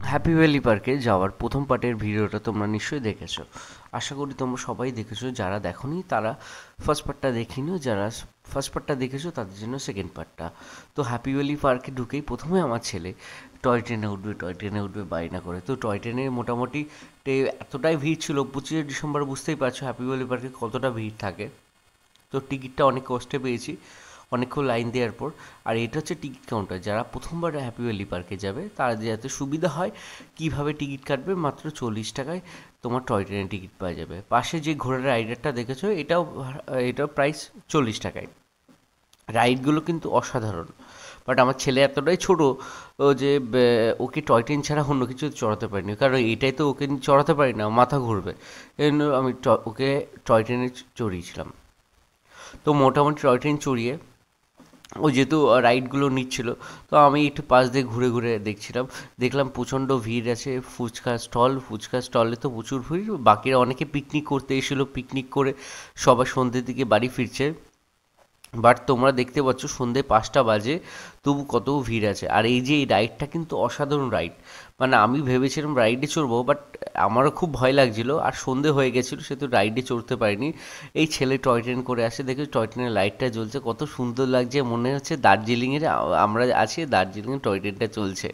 Happy valley পার্কে যাওয়ার প্রথম পার্টের ভিডিওটা তোমরা নিশ্চয়ই দেখেছো। আশা করি তোমরা সবাই দেখেছো। যারা দেখোনি তারা ফার্স্ট পার্টটা দেখে নিও, যারা ফার্স্ট পার্টটা দেখেছো তাদের জন্য সেকেন্ড পার্টটা। তো হ্যাপি ভ্যালি পার্কে ঢুকেই প্রথমে আমার ছেলে টয় ট্রেনে উঠবে বায়না করে। তো টয় ট্রেনে মোটামুটি এতটাই ভিড় ছিল, 25শে ডিসেম্বর, বুঝতেই পারছো হ্যাপি ভ্যালি পার্কে কতটা ভিড় থাকে। তো টিকিটটা অনেক কষ্টে পেয়েছি, অনেকক্ষণ লাইন দেওয়ার পর। আর এটা হচ্ছে টিকিট কাউন্টার, যারা প্রথমবার হ্যাপি ভ্যালি পার্কে যাবে তারা যাতে সুবিধা হয় কিভাবে টিকিট কাটবে, মাত্র 40 টাকায় তোমার টয় ট্রেনের টিকিট পাওয়া যাবে। পাশে যে ঘোড়ার রাইডারটা দেখেছো, এটাও প্রাইস 40 টাকায়। রাইডগুলো কিন্তু অসাধারণ, বাট আমার ছেলে এতটাই ছোটো যে ওকে টয় ট্রেন ছাড়া অন্য কিছু চড়াতে পারিনি, কারণ এটাই তো ওকে চড়াতে পারি না, মাথা ঘুরবে। এই জন্য আমি ওকে টয় ট্রেনে চড়িয়েছিলাম। তো মোটামুটি টয় ট্রেন চড়িয়ে ও যেহেতু রাইডগুলো নিচ্ছিল, তো আমি একটু পাশ দিয়ে ঘুরে ঘুরে দেখছিলাম। দেখলাম প্রচণ্ড ভিড় আছে, ফুচকা স্টলে তো প্রচুর ভিড়। বাকিরা অনেকে পিকনিক করতে এসেছিলো, পিকনিক করে সবাই সন্ধ্যের দিকে বাড়ি ফিরছে। বাট তোমরা দেখতে পাচ্ছ সন্ধ্যে 5টা বাজে, তবু কত ভিড় আছে। আর এই যে এই রাইডটা কিন্তু অসাধারণ রাইড। মানে আমি ভেবেছিলাম রাইডে চড়বো, বাট আমারও খুব ভয় লাগছিল, আর সন্ধে হয়ে গেছিলো, সে তো রাইডে চড়তে পারিনি। এই ছেলে টয় ট্রেন করে আসে, দেখে টয় ট্রেনের লাইটটা জ্বলছে, কত সুন্দর লাগছে, মনে হচ্ছে দার্জিলিংয়ের আমরা আছি, দার্জিলিংয়ে টয় ট্রেনটা চলছে।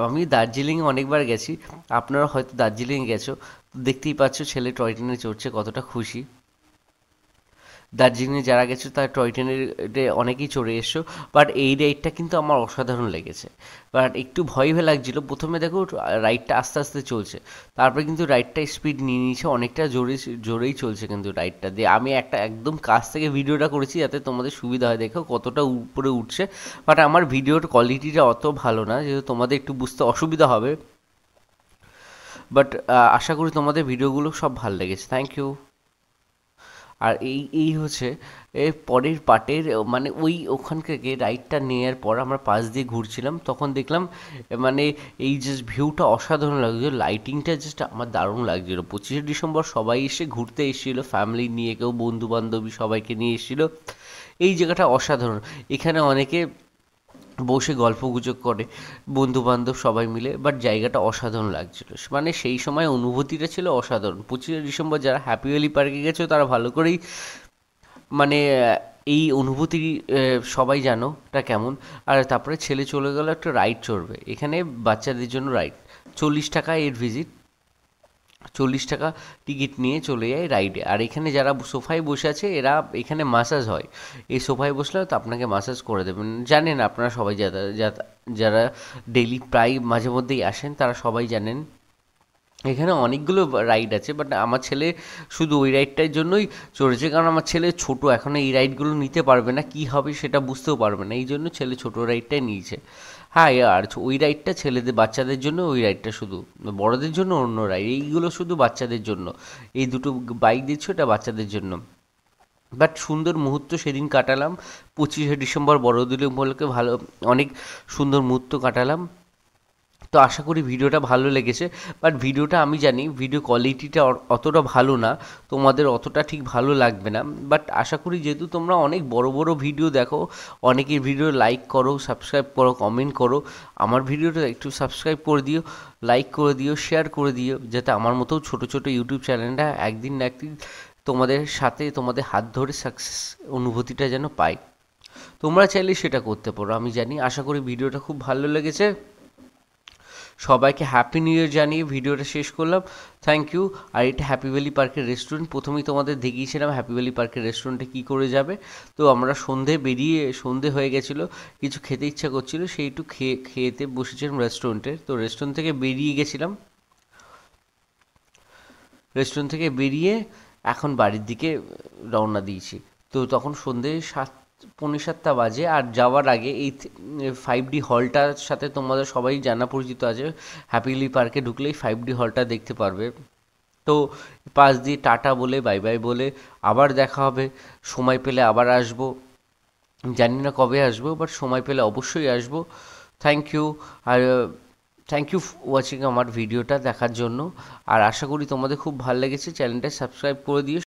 আমি দার্জিলিংয়ে অনেকবার গেছি, আপনারা হয়তো দার্জিলিংয়ে গেছো, তো দেখতেই পাচ্ছ ছেলে টয় ট্রেনে চড়ছে, কতটা খুশি। দার্জিলিংয়ে যারা গেছো তারা টয় ট্রেনে অনেকেই চড়ে এসছো, বাট এই রাইডটা কিন্তু আমার অসাধারণ লেগেছে। বাট একটু ভয় ভয় লাগছিলো প্রথমে, দেখো রাইডটা আস্তে আস্তে চলছে, তারপরে কিন্তু রাইডটা স্পিড নিয়ে নিয়েছে, অনেকটা জোরেই চলছে কিন্তু রাইডটা দিয়ে। আমি একটা একদম কাছ থেকে ভিডিওটা করেছি যাতে তোমাদের সুবিধা হয়, দেখো কতটা উপরে উঠছে। বাট আমার ভিডিওর কোয়ালিটিটা অত ভালো না, যেহেতু তোমাদের একটু বুঝতে অসুবিধা হবে। বাট আশা করি তোমাদের ভিডিওগুলো সব ভালো লেগেছে। Thank you. আর এই এই হচ্ছে এর পরের পার্টের, মানে ওখান থেকে রাইডটা নেওয়ার পর আমরা পাশ দিয়ে ঘুরছিলাম, তখন দেখলাম মানে এই জাস্ট ভিউটা অসাধারণ লাগছিল, লাইটিংটা জাস্ট আমার দারুণ লাগছিল। 25শে ডিসেম্বর সবাই এসে ঘুরতে এসেছিলো, ফ্যামিলি নিয়ে, কেউ বন্ধু বান্ধবী সবাইকে নিয়ে এসেছিলো। এই জায়গাটা অসাধারণ। এখানে অনেকে বসে গল্পগুজব করে, বন্ধু বান্ধব সবাই মিলে, বাট জায়গাটা অসাধারণ লাগছিল। মানে সেই সময় অনুভূতিটা ছিল অসাধারণ। 25শে ডিসেম্বর যারা হ্যাপি ভ্যালি পার্কে গেছো তারা ভালো করেই মানে এই অনুভূতি সবাই জানো তা কেমন। আর তারপরে ছেলে চলে গেল একটা রাইড চড়বে, এখানে বাচ্চাদের জন্য রাইড। 40 টাকা এর ভিজিট, 40 টাকা টিকিট নিয়ে চলে যায় রাইডে। আর এখানে যারা সোফায় বসে আছে এরা, এখানে মাসাজ হয়, এই সোফায় বসলে তো আপনাকে মাসাজ করে দেবেন। জানেন আপনারা সবাই, যারা ডেইলি প্রায় মাঝে মধ্যেই আসেন তারা সবাই জানেন। এখানে অনেকগুলো রাইড আছে, বাট আমার ছেলে শুধু ওই রাইডটার জন্যই চড়েছে, কারণ আমার ছেলে ছোট, এখন এই রাইডগুলো নিতে পারবে না, কি হবে সেটা বুঝতেও পারবে না, এই জন্য ছেলে ছোট রাইডটাই নিয়েছে। হ্যাঁ, আর ওই রাইডটা ছেলেদের বাচ্চাদের জন্য, ওই রাইডটা শুধু বড়দের জন্য অন্য রাইড, এইগুলো শুধু বাচ্চাদের জন্য। এই দুটো বাইক দিচ্ছ, এটা বাচ্চাদের জন্য। বাট সুন্দর মুহূর্ত সেদিন কাটালাম, 25শে ডিসেম্বর বড়দিন উপলক্ষে ভালো অনেক সুন্দর মুহূর্ত কাটালাম। তো আশা করি ভিডিওটা ভালো লেগেছে। বাট ভিডিওটা আমি জানি ভিডিও কোয়ালিটিটা অতটা ভালো না, তোমাদের অতটা ঠিক ভালো লাগবে না। বাট আশা করি যেহেতু তোমরা অনেক বড় বড় ভিডিও দেখো, অনেকের ভিডিও লাইক করো, সাবস্ক্রাইব করো, কমেন্ট করো, আমার ভিডিওটা একটু সাবস্ক্রাইব করে দিও, লাইক করে দিও, শেয়ার করে দিও, যাতে আমার মতো ছোট ছোট ইউটিউব চ্যানেলটা একদিন না একদিন তোমাদের সাথে, তোমাদের হাত ধরে সাকসেস অনুভূতিটা যেন পাই। তোমরা চাইলে সেটা করতে পারো, আমি জানি। আশা করি ভিডিওটা খুব ভালো লেগেছে। সবাইকে হ্যাপি নিউ ইয়ার জানিয়ে ভিডিওটা শেষ করলাম। Thank you. আর এটা হ্যাপি ভ্যালি পার্কের রেস্টুরেন্ট, প্রথমেই তোমাদের দেখিয়েছিলাম হ্যাপি ভ্যালি পার্কের রেস্টুরেন্টে কী করে যাবে। তো আমরা সন্ধে হয়ে গেছিলো, কিছু খেতে ইচ্ছা করছিল, সেই একটু খেতে বসেছিলাম রেস্টুরেন্টে। তো রেস্টুরেন্ট থেকে বেরিয়ে এখন বাড়ির দিকে রওনা দিয়েছি। তো তখন সন্ধে 7, পৌনে 7টা বাজে। আর যাওয়ার আগে এই 5D হলটার সাথে তোমাদের সবাই জানা পরিচিত আছে, হ্যাপিলি পার্কে ঢুকলেই 5D হলটা দেখতে পারবে। তো পাশ দিয়ে টাটা বলে, বাই বাই বলে আবার দেখা হবে, সময় পেলে আবার আসবো। জানি না কবে আসবো, বাট সময় পেলে অবশ্যই আসবো। Thank you. আর থ্যাংক ইউ ওয়াচিং আমার ভিডিওটা দেখার জন্য। আর আশা করি তোমাদের খুব ভালো লেগেছে, চ্যানেলটা সাবস্ক্রাইব করে দিও।